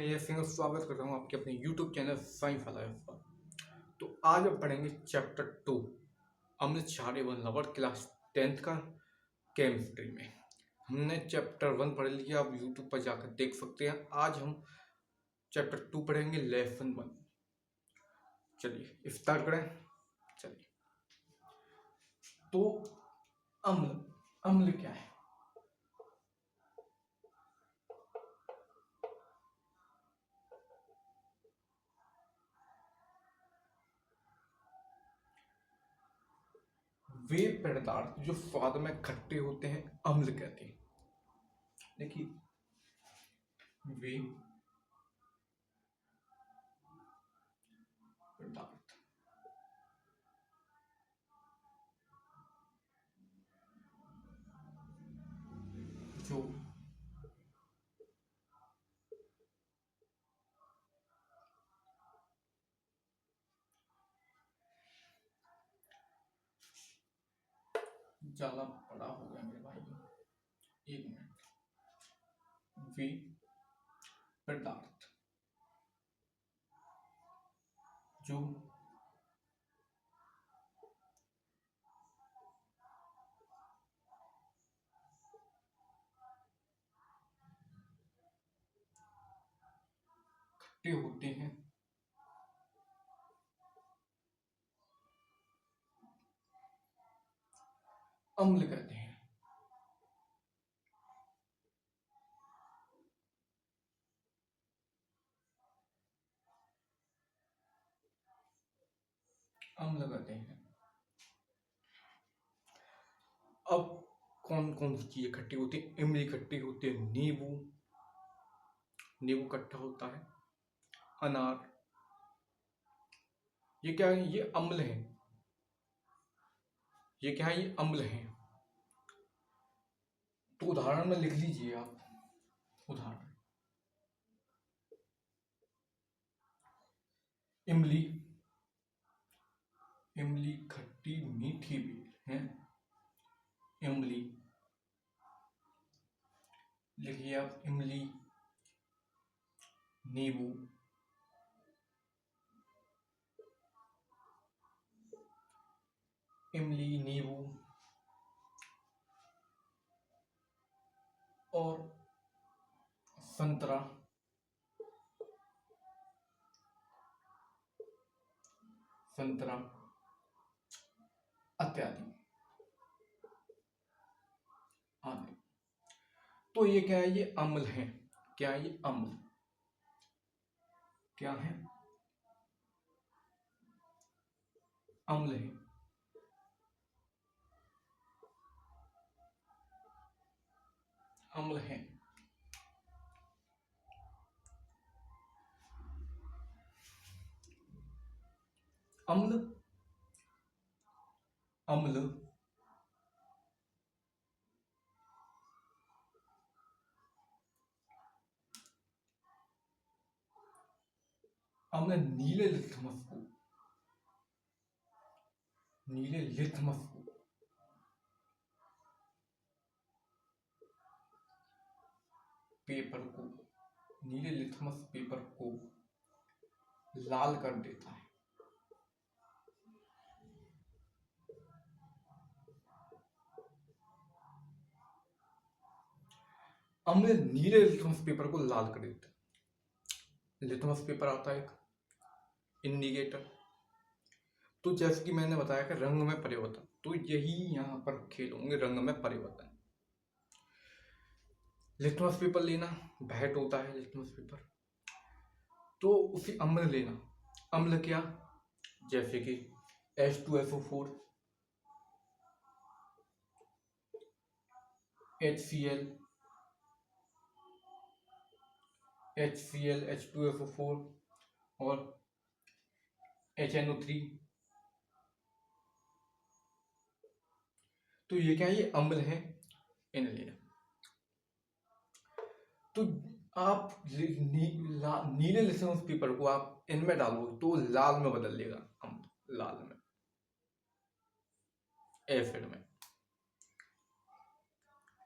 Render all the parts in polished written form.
मैं सिंह स्वागत करता हूँ आपके अपने YouTube चैनल साइंस लाइफ पर। तो आज हम पढ़ेंगे चैप्टर 2 अम्ल क्षारीय वन लवर क्लास 10th का केमिस्ट्री में। हमने चैप्टर 1 पढ़ लिया, आप YouTube पर जाकर देख सकते हैं। आज हम चैप्टर 2 पढ़ेंगे लेसन 1। चलिए स्टार्ट करें। चलिए, तो अम्ल अम्ल क्या है? वे पदार्थ जो स्वाद में खट्टे होते हैं अम्ल कहते हैं। देखिए, वे पदार्थ जो ज्यादा बड़ा हो गया मेरे भाई, एक मिनट। वे पदार्थ जो खट्टे होते हैं अम्ल कहते हैं। अम्ल कहते हैं। अब कौन कौन सी चीजें खट्टी होती है? इमली खट्टी होती है, नींबू नींबू खट्टा होता है, अनार। ये क्या है? ये अम्ल है। ये क्या है? ये अम्ल है। तो उदाहरण में लिख लीजिए आप। उदाहरण, इमली इमली खट्टी मीठी भी है। इमली लिखिए आप, इमली, नींबू, इमली, नींबू और संतरा संतरा इत्यादि आदि। तो ये क्या है? ये अम्ल है। क्या है? ये अम्ल क्या है? अम्ल है। अम्ल है। अम्ल अम्ल अम्ल नीले लिथमस को पेपर को नीले लिथमस पेपर को लाल कर देता है। अम्ल नीले लिथमस पेपर को लाल कर देता है। लिथमस पेपर आता है एक इंडिकेटर। तो जैसे कि मैंने बताया कि रंग में परिवर्तन, तो यही यहाँ पर खेल होंगे, रंग में परिवर्तन। लिटमस पेपर लेना, व्हाइट होता है लिटमस पेपर, तो उसे अम्ल लेना। अम्ल क्या? जैसे कि H2SO4, HCl, H2SO4 और HNO3। तो ये क्या है? ये अम्ल है, इन्हें लेना। तो आप नीले लिटमस पेपर को आप इनमें डालोगे तो लाल में बदल लेगा। अम्ल लाल में,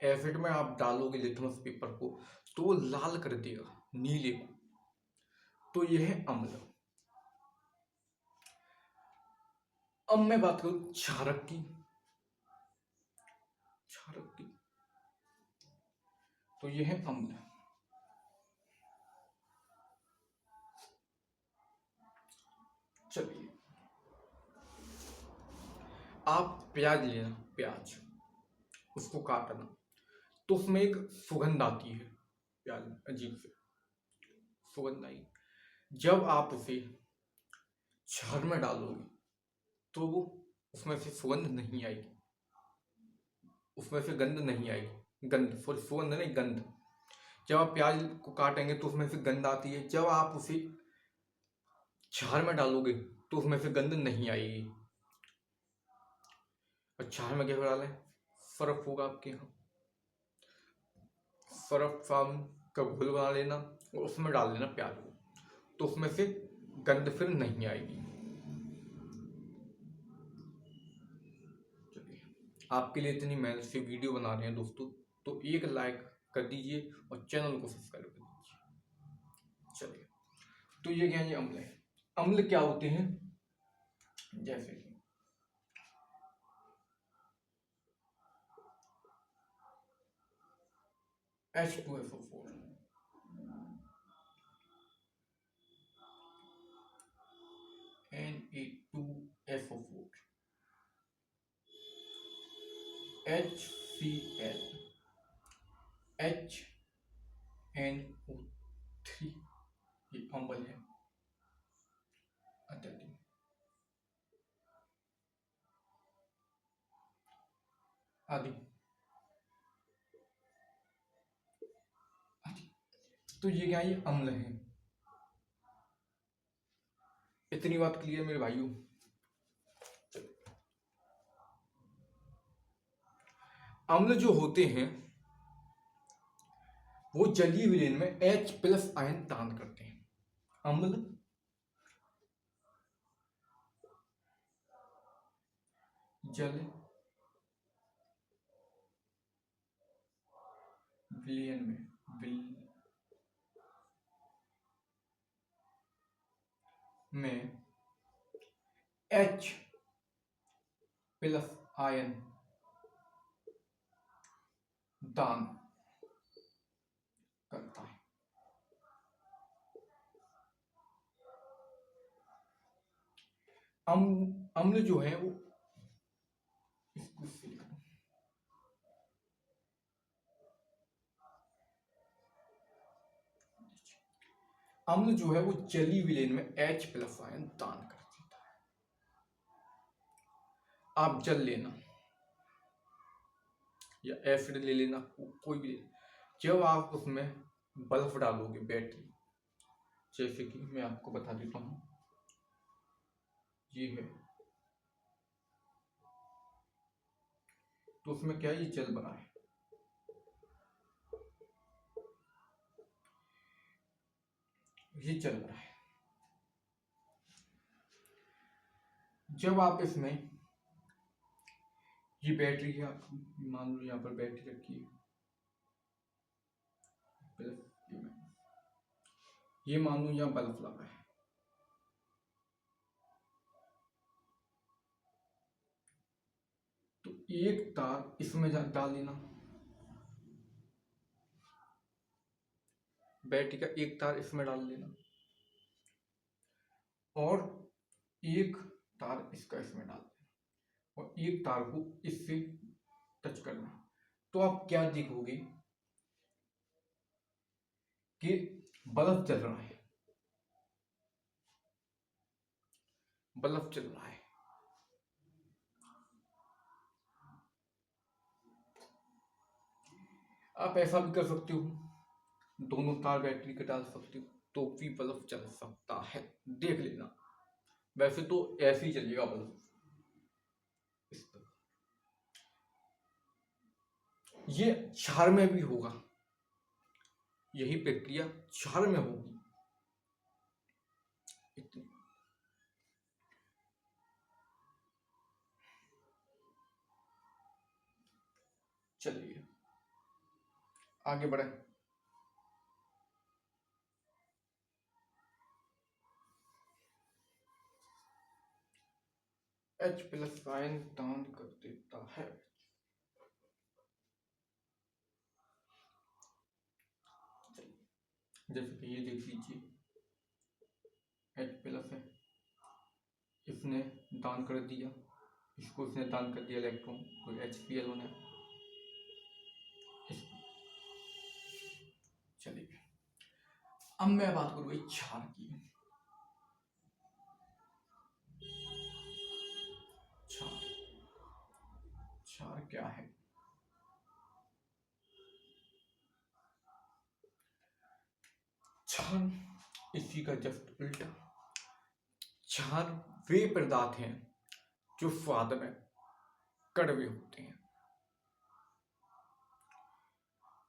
एसिड में आप डालोगे लिटमस पेपर को तो लाल कर देगा नीले को। तो यह है अम्ल। अब मैं बात करूं क्षारक की। क्षारक की तो यह है अम्ल। चलिए, आप प्याज लेना, प्याज उसको काटना, तो उसमें एक सुगंध आती है, प्याज में अजीब से सुगंध आई। जब आप उसे क्षार में डालोगे तो वो उसमें से सुगंध नहीं आएगी, उसमें से गंध नहीं आएगी, गंध सॉरी सुगंध नहीं, गंध। जब आप प्याज को काटेंगे तो उसमें से गंध आती है, जब आप उसे क्षार में डालोगे तो उसमें से गंध नहीं आएगी। और क्षार में क्या डालें, सर्फ होगा आपके यहाँ, सर्फ फार्म का घोल बना लेना और उसमें डाल देना प्याज को, तो उसमें से गंध फिर नहीं आएगी। चलिए, आपके लिए इतनी मेहनत से वीडियो बना रहे हैं दोस्तों, तो एक लाइक कर दीजिए और चैनल को सब्सक्राइब कर दीजिए। चलिए, तो ये क्या, ये अम्ल है। अम्ल क्या होते हैं, जैसे कि H2SO4, Na2SO4, HCl, HNO3, ये अम्ल है अत्यधिक। आदि आदि तो ये क्या, ये अम्ल है। इतनी बात क्लियर मेरे भाइयों। अम्ल जो होते हैं वो जलीय विलयन में H+ आयन दान करते हैं। अम्ल जल विलयन में H+ आयन दान करता है। अम्ल जो है वो, इसको इससे लिखो, अम्ल जो है वो जलीय विलयन में H+ आयन दान कर देता है। आप जल लेना या एसिड ले लेना, कोई भी। जब आप उसमें बर्फ डालोगे, बैटरी, जैसे कि मैं आपको बता देता हूँ, ये है, तो उसमें क्या है, ये जल बना है, ये चल रहा है। जब आप इसमें, ये बैटरी है, आप मान लो यहाँ पर बैटरी रखी है, ये मान लो यहाँ बल्ब लगा है, तो एक तार इसमें डाल देना, बैटरी का एक तार इसमें डाल देना और एक तार इसका इसमें डाल देना और एक तार को इससे टच करना, तो आप क्या देखोगे कि बल्ब चल रहा है, बल्ब चल रहा है। आप ऐसा भी कर सकते हो, दोनों तार बैटरी के डाल सकते हो तो भी बल्ब चल सकता है, देख लेना। वैसे तो ऐसे ही चलेगा बल्ब, इस तरह। ये क्षार में भी होगा, यही प्रक्रिया क्षार में होगी। इतनी, चलिए आगे बढ़े। H प्लस आयन दान कर देता है। जैसे कि ये देख लीजिए H प्लस है, इसने दान कर दिया, इसको इसने दान कर दिया इलेक्ट्रॉन, तो HCl होना है। चलिए अब मैं बात करूँ एक क्षार की। क्षार, क्षार क्या है? क्षार इसी का जस्ट उल्टा। क्षार वे पदार्थ हैं जो स्वाद में कड़वे होते हैं।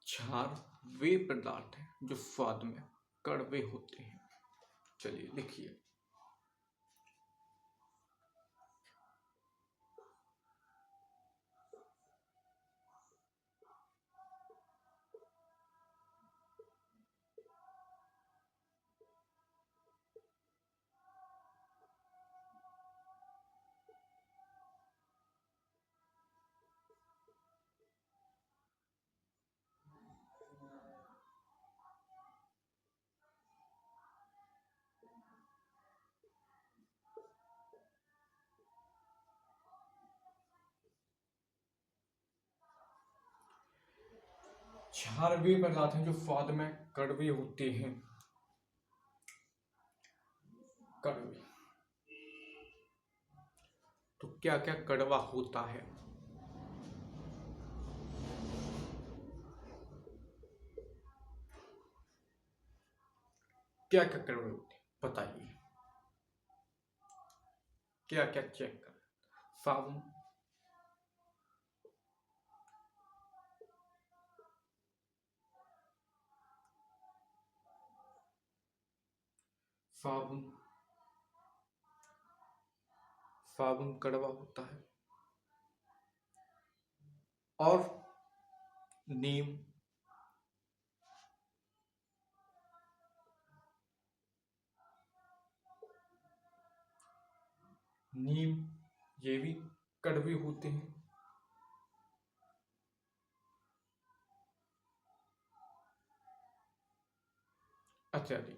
क्षार वे पदार्थ हैं जो स्वाद में कड़वे होते हैं। चलिए लिखिए, क्षार वे पदार्थ हैं जो स्वाद में कड़वे होते हैं। कड़वे, तो क्या क्या कड़वा होता है? क्या क्या कड़वे होते हैं बताइए, क्या क्या चेक कर? साबुन, साबुन, साबुन कड़वा होता है। और नीम, नीम ये भी कड़वे होते हैं। अच्छा जी,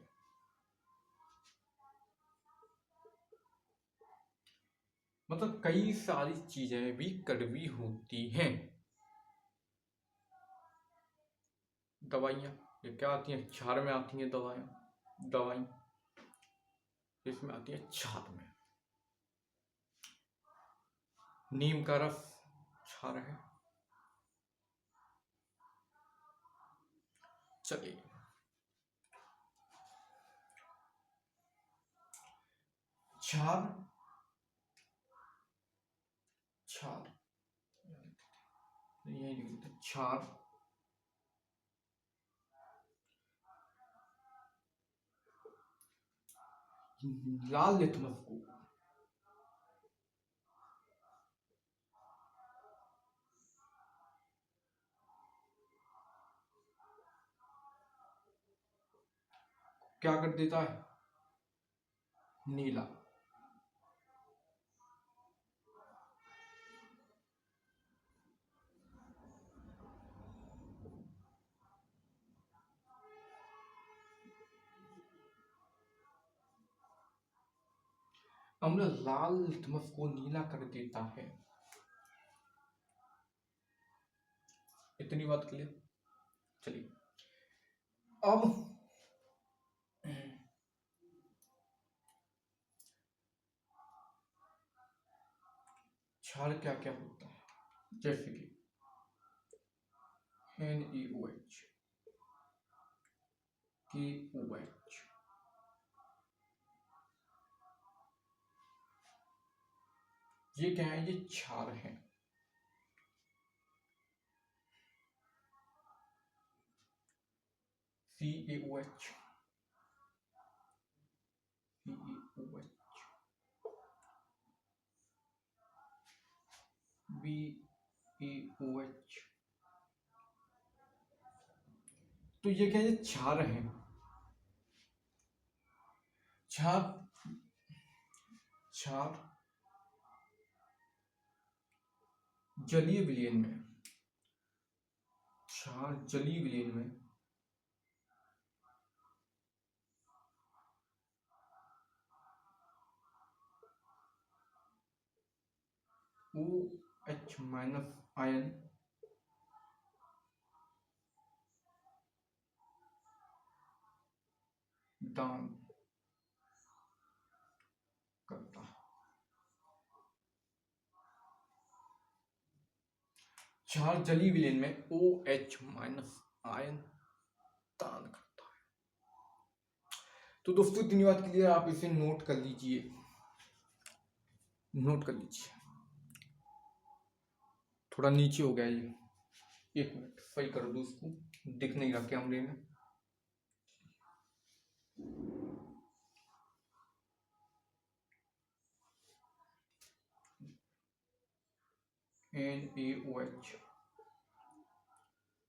मतलब कई सारी चीजें भी कड़वी होती हैं। दवाइयाँ, ये क्या आती हैं? क्षार में आती हैं दवाइयाँ, दवाई इसमें आती है क्षार में। नीम का रस क्षार है। चलिए क्षार, क्षार यही लिखते हैं, क्षार लाल लिटमस को क्या कर देता है? नीला। अम्ल लाल लिटमस को नीला कर देता है। इतनी बात क्लियर। चलिए अब क्षार क्या क्या होता है? जैसे कि NeOH, KOH, ये क्या है? ये क्षार है। CaOH, CaOH, BaOH, तो ये क्या? ये क्षार है। क्षार, क्षार जलीय विलयन में क्षार जलीय विलयन में OH माइनस आयन दान करता है। क्षार जलीय विलयन में OH माइनस आयन दान करता है। तो दोस्तों इतनी बात के लिए आप इसे नोट कर लीजिए, नोट कर लीजिए। थोड़ा नीचे हो गया ये, एक मिनट सही कर दो उसको, दिख नहीं रहा कैमरे में। NaOH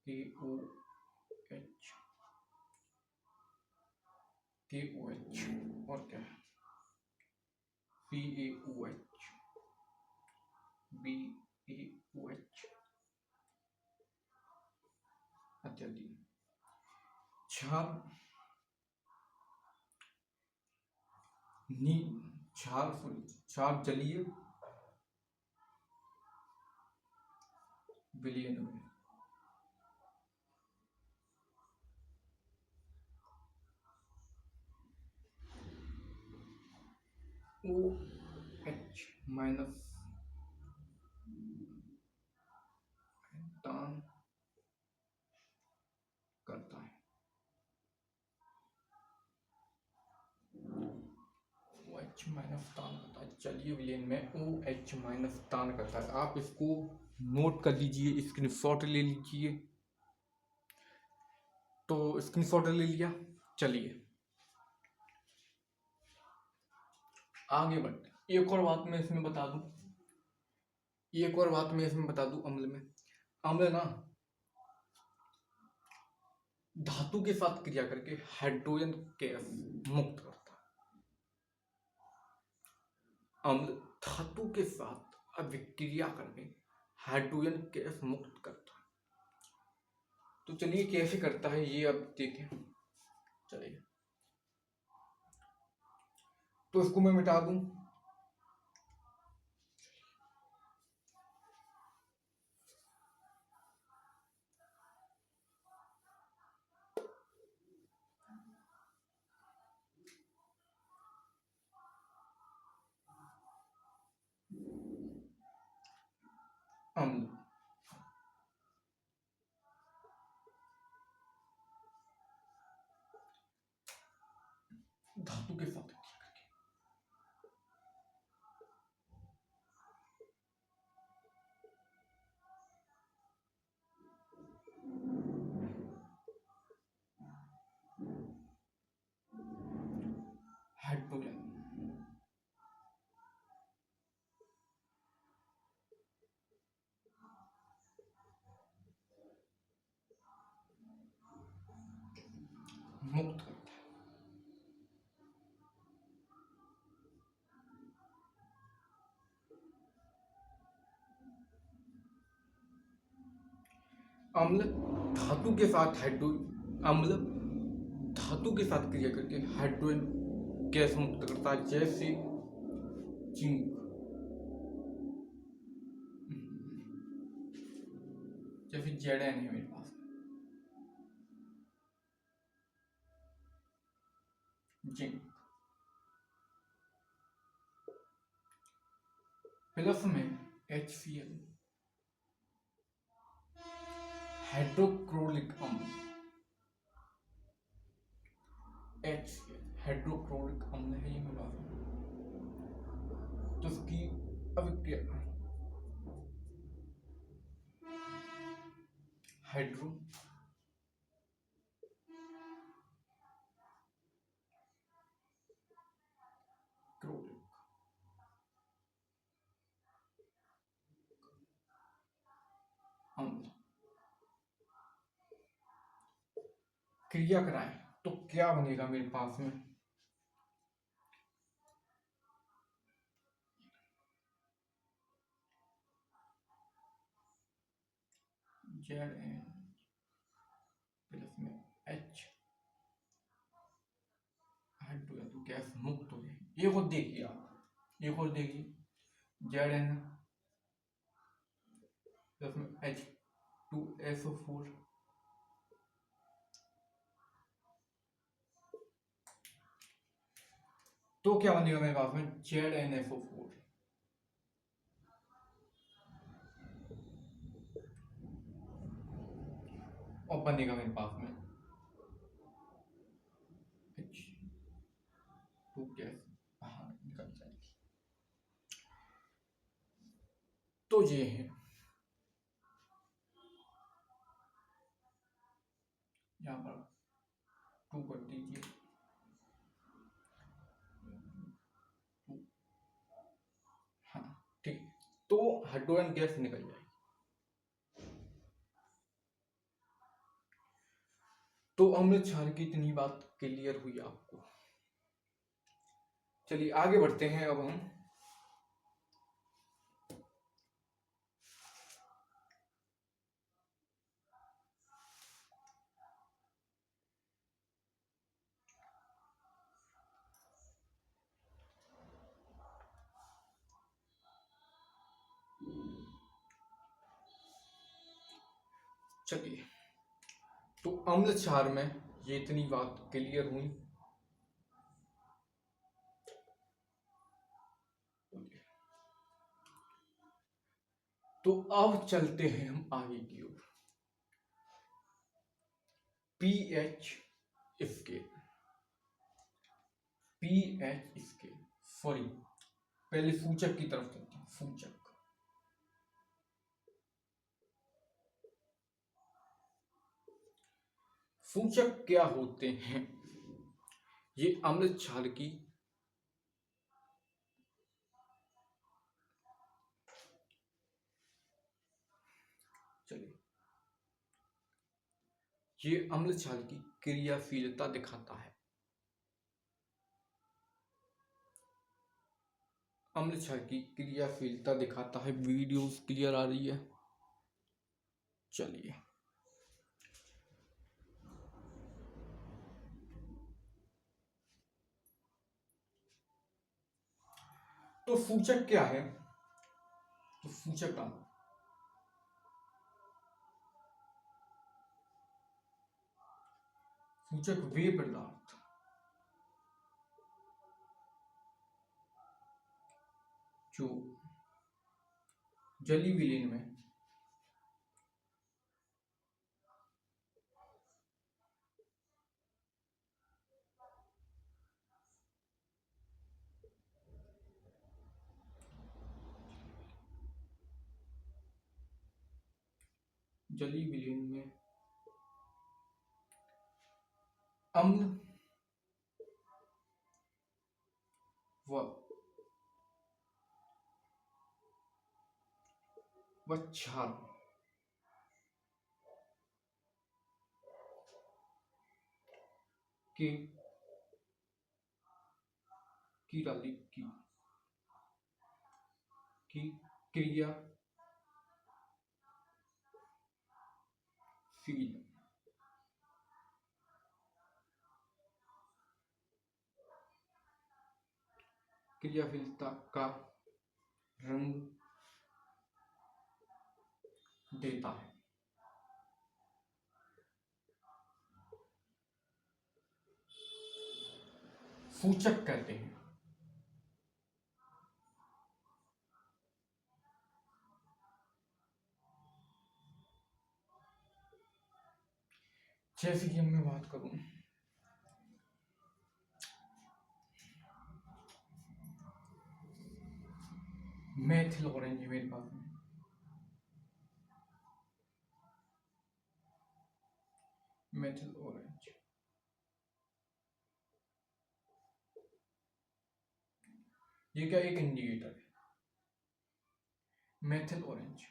AOH KOH और क्या है PaOH BaOH इत्यादि। क्षार क्षार जलीय विलयन में OH माइनस दान करता है। OH माइनस दान करता है, जलीय विलयन में OH माइनस दान करता है। आप इसको नोट कर लीजिए, स्क्रीनशॉट ले लीजिए। तो स्क्रीनशॉट ले लिया, चलिए आगे बढ़ते। एक और बात मैं इसमें बता दूं, अम्ल में, अम्ल ना धातु के साथ क्रिया करके हाइड्रोजन गैस मुक्त करता है। अम्ल धातु के साथ अभिक्रिया करके हाइड्रोजन गैस मुक्त करता है। तो चलिए कैसे करता है ये अब देखें। चलिए तो इसको मैं मिटा दूं। अम्ल धातु के साथ हाइड्रोजन मुक्त करता है। अम्ल धातु के साथ अम्ल धातु के साथ क्रिया करके हाइड्रोजन गैस मुक्त करता है, जैसे जिंक, जैसे Zn है मेरे पास जिंक, प्लस में HCl हाइड्रोक्लोरिक अम्ल, HCl हाइड्रोक्लोरिक अम्ल है ये मेरे पास। तो उसकी अभिक्रिया हाइड्रो क्लोरिक अम्ल क्रिया कराएं तो क्या बनेगा मेरे पास में। Zn प्लस में H हाइड्रोजन तो गैस मुक्त हो जाएगी। एक और देखिए आप, एक और देखिए Zn प्लस में H2SO4 तो क्या बनेगा मेरे पास में ZnSO4 और बनेगा मेरे पास में H2 गैस बाहर निकल जाएगी। तो ये है, यहाँ पर 2 कर दीजिए, हाँ ठीक। तो हाइड्रोजन गैस निकल जाएगी। तो अम्ल क्षार की इतनी बात क्लियर हुई आपको। चलिए आगे बढ़ते हैं अब हम चलिए तो अम्ल क्षार में ये इतनी बात क्लियर हुई। तो अब चलते हैं हम आगे की ओर। PH scale, pH scale sorry पहले सूचक की तरफ चलते हैं। सूचक, सूचक क्या होते हैं? ये अम्ल क्षार की चलिए ये अम्ल क्षार की क्रियाशीलता दिखाता है। अम्ल क्षार की क्रियाशीलता दिखाता है। वीडियो क्लियर आ रही है? चलिए तो सूचक क्या है? तो सूचक का सूचक वे पदार्थ जो जलीय विलीन में जलीय विलीन में अम्ल व क्षार के की डाली की क्रियाशील क्रियाशीलता का रंग देता है। सूचक कहते हैं। जैसे कि मैं बात करूं मेथिल ऑरेंज है मेरे पास में, मेथिल ऑरेंज ये क्या एक इंडिकेटर है। मेथिल ऑरेंज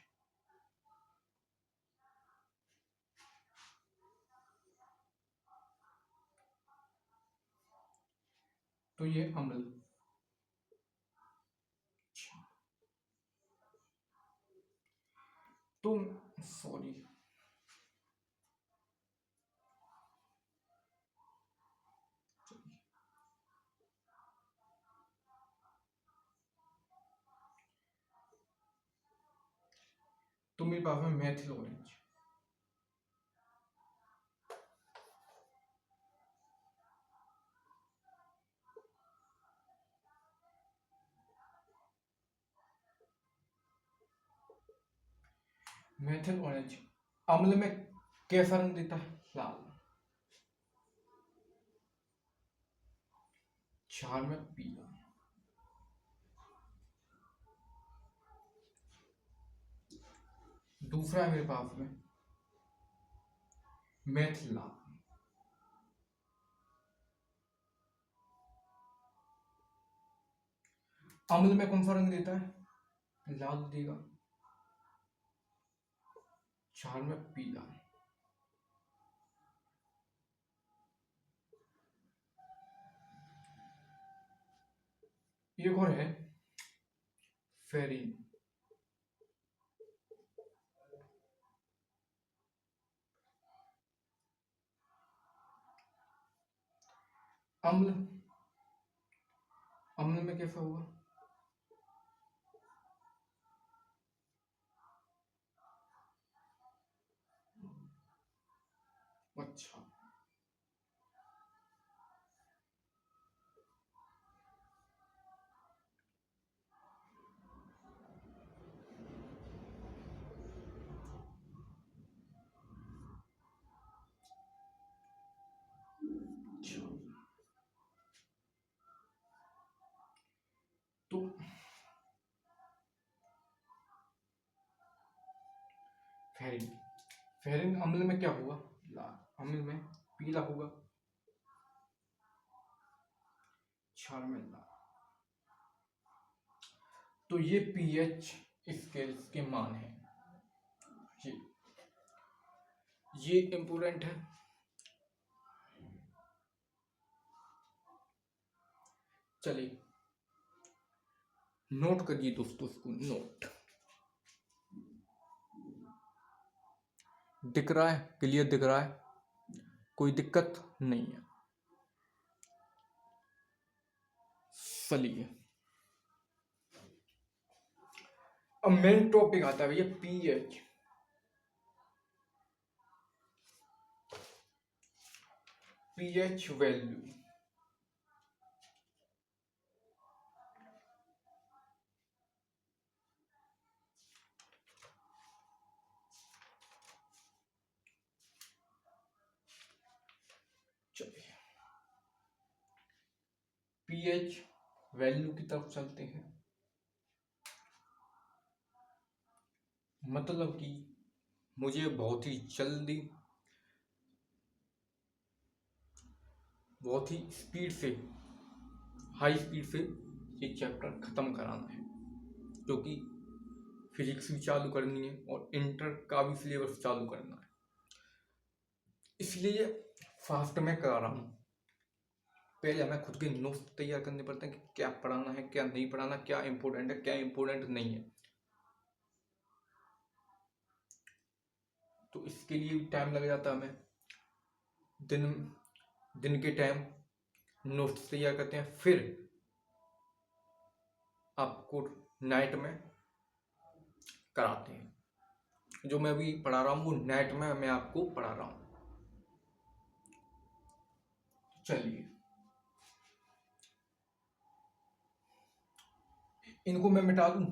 तो ये अम्ल तो सॉरी तो मेरे पास में मेथिल ऑरेंज। मेथिल ऑरेंज अम्ल में कैसा रंग देता है? लाल। क्षार में पीला। दूसरा है मेरे पास में मेथिल लाल। अम्ल में कौन सा रंग देता है? लाल देगा। क्षार में पीला। एक और है फेरिन। अम्ल अम्ल में कैसा होगा? अच्छा, अच्छा। तो फेरिन फेरिन अम्ल में क्या होगा? लाल। अम्ल में पीला होगा। क्षार में लाल। तो ये पीएच स्केल्स के मान हैं। ये ये इंपोर्टेंट है। चलिए नोट करिए दोस्तों, इसको नोट। दिख रहा है? क्लियर दिख रहा है? कोई दिक्कत नहीं है। चलिए अब मेन टॉपिक आता है भैया, पीएच। PH value. चलिए पीएच वैल्यू की तरफ चलते हैं। मतलब कि मुझे बहुत ही जल्दी, बहुत ही स्पीड से, हाई स्पीड से ये चैप्टर खत्म कराना है, क्योंकि फिजिक्स भी चालू करनी है और इंटर का भी सिलेबस चालू करना है, इसलिए फास्ट में करा रहा हूँ। पहले हमें खुद के नोट्स तैयार करने पड़ते हैं कि क्या पढ़ाना है, क्या नहीं पढ़ाना, क्या इंपॉर्टेंट है, क्या इंपॉर्टेंट नहीं है। तो इसके लिए भी टाइम लग जाता है हमें। दिन दिन के टाइम नोट्स तैयार करते हैं, फिर आपको नाइट में कराते हैं। जो मैं अभी पढ़ा रहा हूँ वो नाइट में मैं आपको पढ़ा रहा हूँ। चलिए इनको मैं मिटा दूं।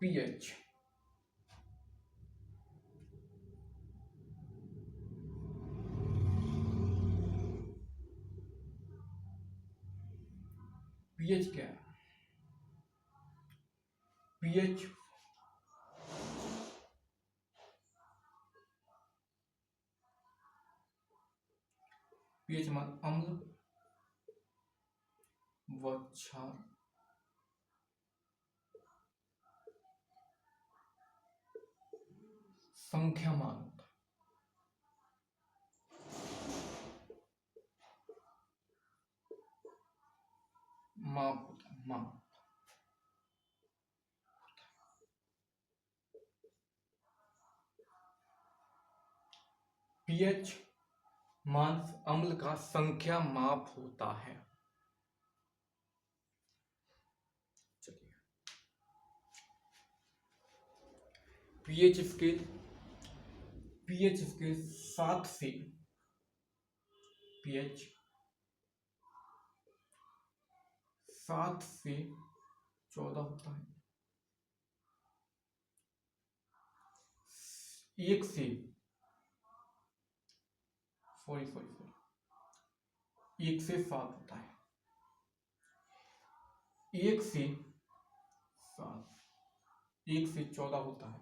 पीएच पीएच क्या है? पीएच पीएच मान अम्ल व क्षार संख्या मान होता है, माप होता है, माप। पीएच मांस अम्ल का संख्या माप होता है। चलिए, पीएच स्केल 7 से पीएच 7 से 14 होता है। 1 से सॉरी 1 से 7 होता है। 1 से 7, 1 से 14 होता है।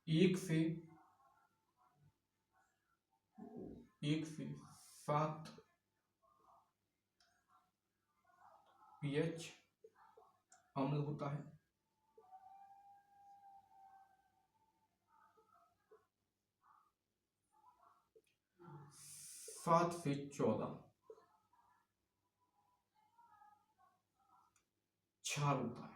1 से 7 पीएच अम्ल होता है। 7 से 14 क्षार होता है।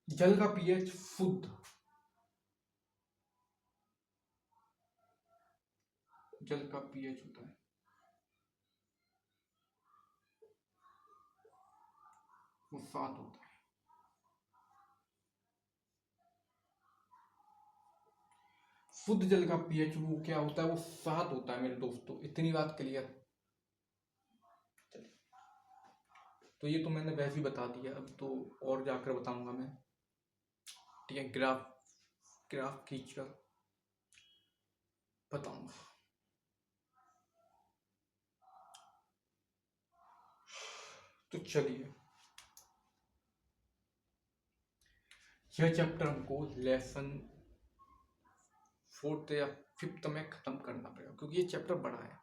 जल का पीएच शुद्ध, जल का पीएच होता है वो 7 होता है। शुद्ध जल का पीएच वो क्या होता है, वो 7 होता है मेरे दोस्तों। इतनी बात क्लियर। तो ये तो मैंने वैसे ही बता दिया, अब तो और जाकर बताऊंगा मैं। ठीक है, ग्राफ खींचकर बताऊंगा। तो चलिए, यह चैप्टर हमको लेसन 4th या 5th में खत्म करना पड़ेगा, क्योंकि ये चैप्टर बड़ा है।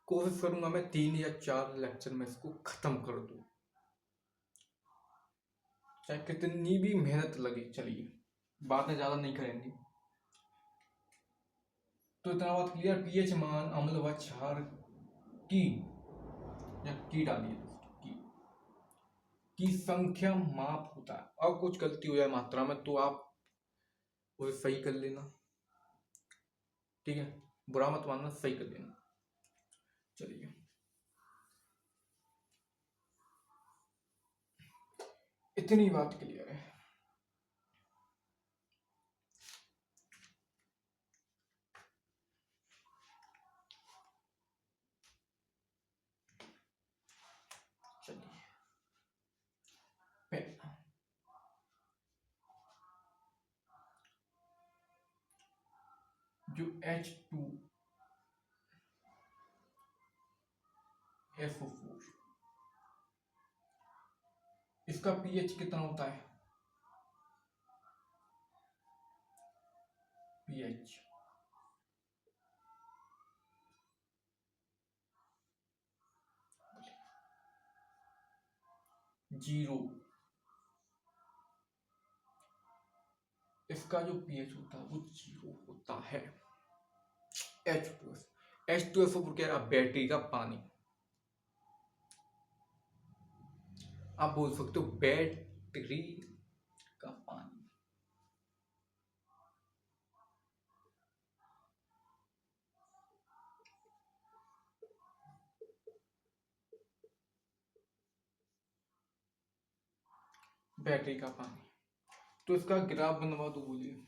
कोशिश करूंगा मैं 3 या 4 लेक्चर में इसको खत्म कर दूं, चाहे कितनी भी मेहनत लगे। चलिए, बातें ज्यादा नहीं करेंगे। तो इतना बात क्लियर। पीएच मान अम्ल व क्षार की, या की डालिए दोस्तों, की संख्या माप होता है। और कुछ गलती हो जाए मात्रा में तो आप उसे सही कर लेना, ठीक है, बुरा मत मानना, सही कर लेना। चलिए, इतनी बात क्लियर है। चलिए, पहला जो H2SO4, इसका पीएच कितना होता है? पीएच 0। इसका जो पीएच होता है वो 0 होता है। H2SO4 कह रहा बैटरी का पानी। आप बोल सकते हो बैटरी का पानी। बैटरी का पानी। तो इसका ग्राफ बनवा दो, बोलिए।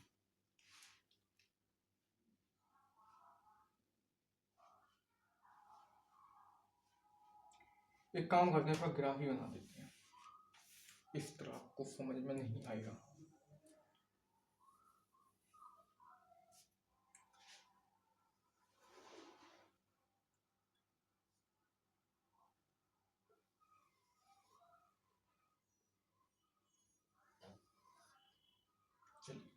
एक काम करते हैं, इसका ग्राफ ही बना देते हैं। इस तरह आपको समझ में नहीं आएगा। चलिए,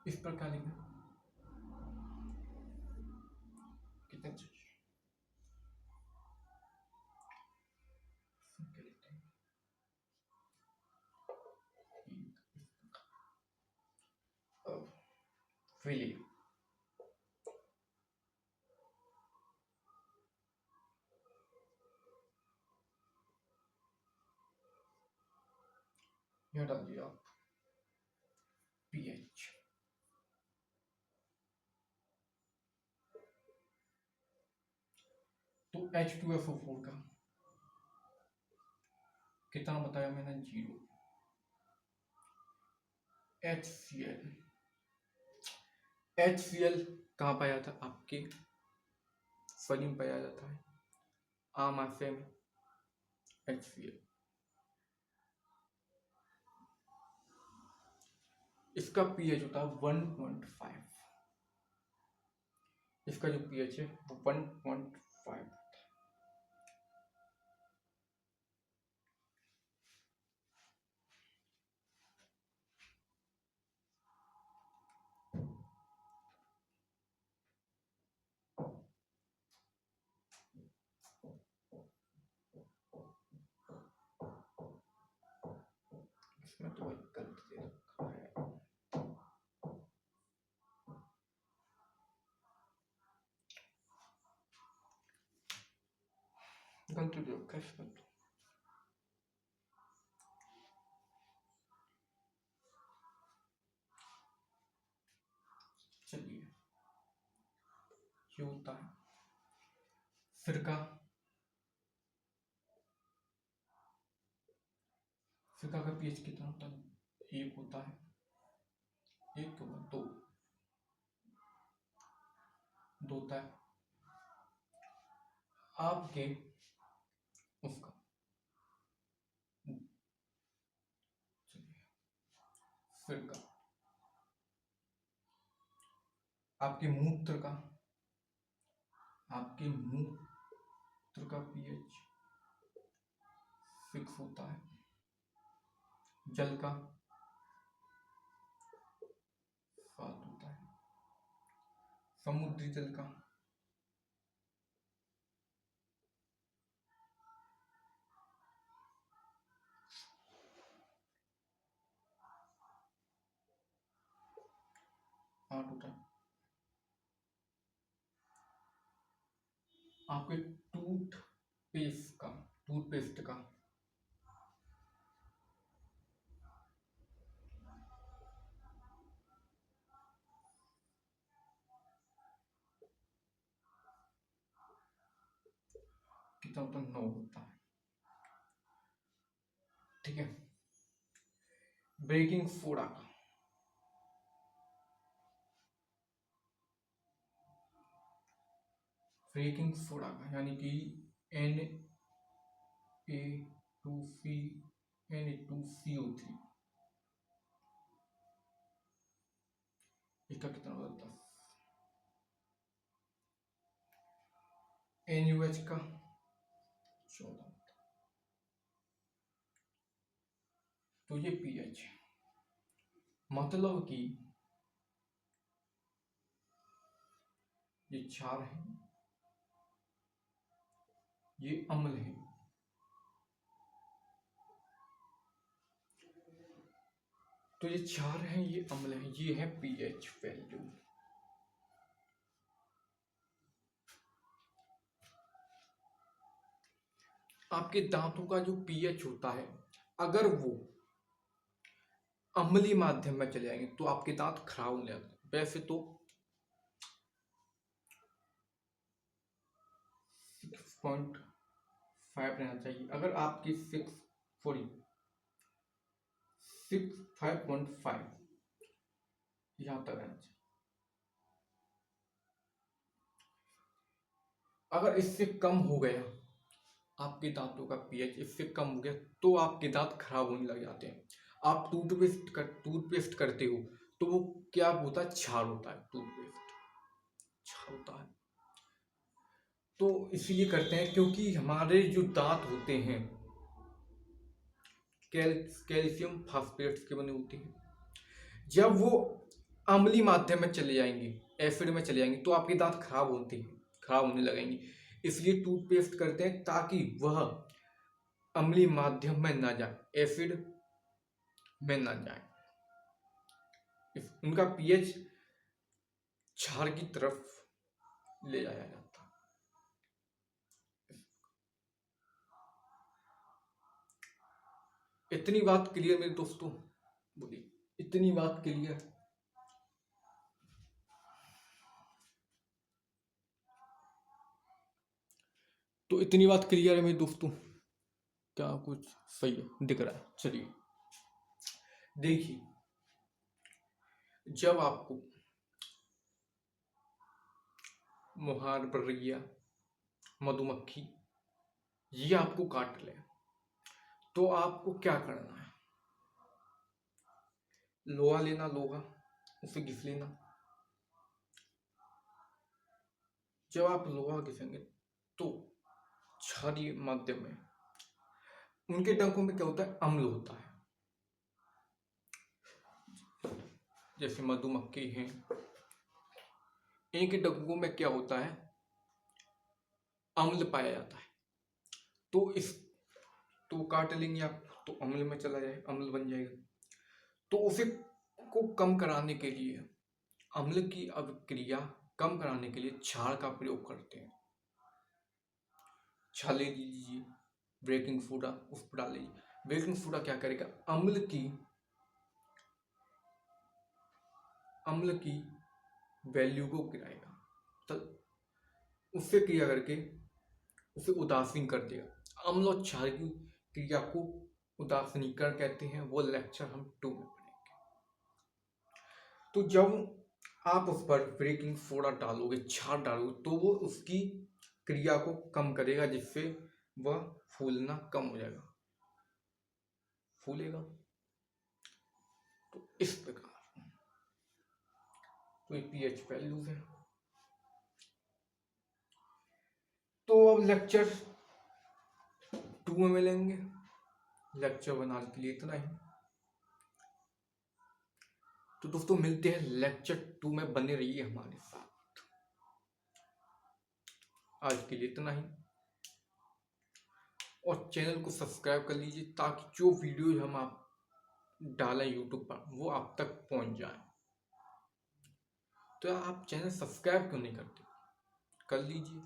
इस पर क्या लिखना, कितने चाहिए, क्या लिखते हैं? विली। यह डालिए आप पीएच। तो H2SO4 का कितना बताया मैंने? 0। HCl। HCl कहाँ पाया था? आपके फली में पाया जाता है, आमाशय में। HCl इसका पीएच होता है 1.5। इसका जो पीएच है वो 1.5। इसमें तो एक गलत दे रखा है। गलती दे रखा है इसमें तो। चलिए, ये होता है सिरका। सिरका का पीएच कितना होता है? 1 होता है। 1 के बाद 2 होता है। आपके उसका सिरका, आपके मूत्र का पीएच 6 होता है। जल का 7 होता है। समुद्री जल का 8 होता है। आपके टूथपेस्ट का कितना होता है? 9 होता है। ठीक है। बेकिंग सोडा का यानी कि Na2CO3, इसका कितना होता है? 10। NaOH का 14। तो ये पीएच है, मतलब कि ये क्षार है, ये अम्ल है। तो ये क्षार है, ये अम्ल है, ये है पीएच वैल्यू। आपके दांतों का जो पीएच होता है, अगर वो अम्लीय माध्यम में चले जाएंगे तो आपके दांत खराब होने लगते हैं। वैसे तो 6.5 रहना चाहिए। अगर आपकी 5.5 यहाँ तक रहना चाहिए। अगर इससे कम हो गया, आपके दांतों का पीएच इससे कम हो गया, तो आपके दांत खराब होने लग जाते हैं। आप टूथपेस्ट करते हो तो वो क्या होता है? क्षार होता है। टूथपेस्ट क्षार होता है। तो इसलिए करते हैं क्योंकि हमारे जो दांत होते हैं कैल्शियम फास्फेट्स के बने होते हैं। जब वो अम्लीय माध्यम में चले जाएंगे, एसिड में चले जाएंगे, तो आपके दांत खराब होने लगेंगे। इसलिए टूथपेस्ट करते हैं ताकि वह अम्लीय माध्यम में ना जाए, एसिड में ना जाए। उनका पीएच क्षार की तरफ ले जाया जाता है। इतनी बात क्लियर मेरे दोस्तों, बोलिए इतनी बात क्लियर। तो इतनी बात क्लियर है मेरे दोस्तों, क्या कुछ सही है दिख रहा है? चलिए देखिए, जब आपको मुहार बर्रिया मधुमक्खी ये आपको काट ले, तो आपको क्या करना है? लोहा लेना, लोहा, उसे घिस लेना। जब आप लोहा घिसेंगे तो क्षारीय माध्यम में उनके डंकों में क्या होता है? अम्ल होता है। जैसे मधुमक्खी हैं, इनके डंकों में क्या होता है? अम्ल पाया जाता है। तो इस तो काट लेंगे आप तो अम्ल में चला जाए, अम्ल बन जाएगा। तो उसे को कम कराने के लिए, अम्ल की अभिक्रिया कम कराने के लिए क्षार का प्रयोग करते हैं। क्षार ले लीजिए, बेकिंग सोडा उस पर डाल लीजिए। बेकिंग सोडा क्या करेगा? अम्ल की वैल्यू को गिराएगा, तो उससे क्रिया करके उसे उदासीन कर देगा। अम्ल और क्षार की क्रिया को उदासीनीकरण कहते हैं। वो लेक्चर हम 2 में पढ़ेंगे। तो जब आप उस पर बेकिंग सोडा डालोगे, क्षार डालोगे, तो वो उसकी क्रिया को कम करेगा, जिससे वह फूलना कम हो जाएगा, फूलेगा। तो इस प्रकार तो ये पीएच वैल्यूज है। तो अब लेक्चर 2 में मिलेंगे। लेक्चर बनाने के लिए इतना ही। तो दोस्तों मिलते हैं लेक्चर 2 में, बने रहिए हमारे साथ। आज के लिए इतना ही, और चैनल को सब्सक्राइब कर लीजिए ताकि जो वीडियो हम आप डालें यूट्यूब पर वो आप तक पहुंच जाए। तो आप चैनल सब्सक्राइब क्यों नहीं करते? कर लीजिए।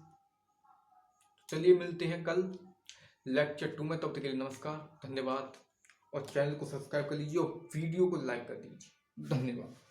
चलिए मिलते हैं कल लेक्चर 2 में। तब तक के लिए नमस्कार, धन्यवाद। और चैनल को सब्सक्राइब कर लीजिए और वीडियो को लाइक कर दीजिए। धन्यवाद।